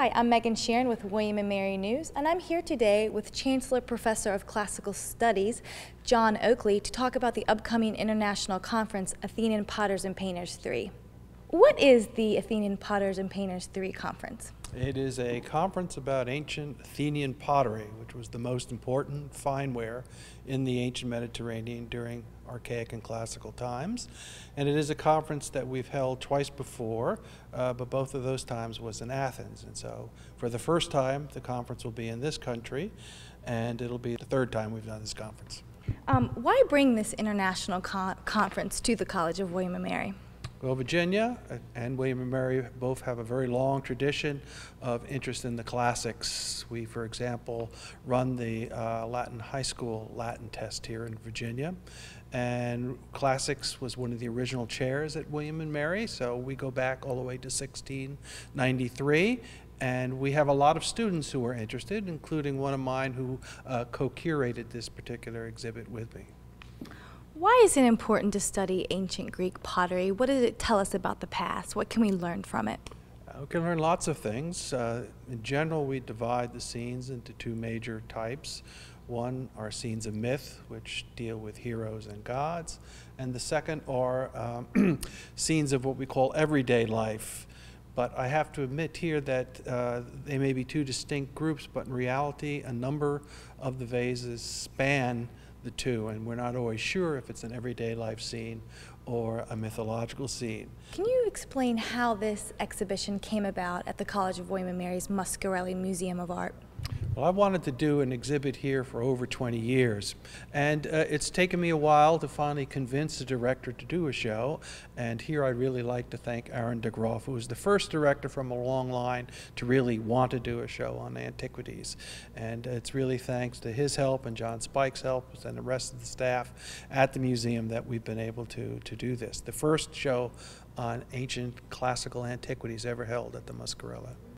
Hi, I'm Megan Sharon with William & Mary News, and I'm here today with Chancellor Professor of Classical Studies, John Oakley, to talk about the upcoming international conference, Athenian Potters and Painters 3. What is the Athenian Potters and Painters 3 conference? It is a conference about ancient Athenian pottery, which was the most important fine ware in the ancient Mediterranean during archaic and classical times. And it is a conference that we've held twice before, but both of those times was in Athens. And so for the first time, the conference will be in this country, and it'll be the third time we've done this conference. Why bring this international conference to the College of William & Mary? Well, Virginia and William & Mary both have a very long tradition of interest in the classics. We, for example, run the Latin High School Latin test here in Virginia. And classics was one of the original chairs at William & Mary, so we go back all the way to 1693. And we have a lot of students who are interested, including one of mine who co-curated this particular exhibit with me. Why is it important to study ancient Greek pottery? What does it tell us about the past? What can we learn from it? We can learn lots of things. In general, we divide the scenes into two major types. One are scenes of myth, which deal with heroes and gods, and the second are scenes of what we call everyday life. But I have to admit here that they may be two distinct groups, but in reality, a number of the vases span the two, and we're not always sure if it's an everyday life scene or a mythological scene. Can you explain how this exhibition came about at the College of William & Mary's Muscarelle Museum of Art? Well, I wanted to do an exhibit here for over 20 years, and it's taken me a while to finally convince the director to do a show, and here I'd really like to thank Aaron DeGroff, who was the first director from a long line to really want to do a show on antiquities. And it's really thanks to his help and John Spike's help and the rest of the staff at the museum that we've been able to do this. The first show on ancient classical antiquities ever held at the Muscarelle.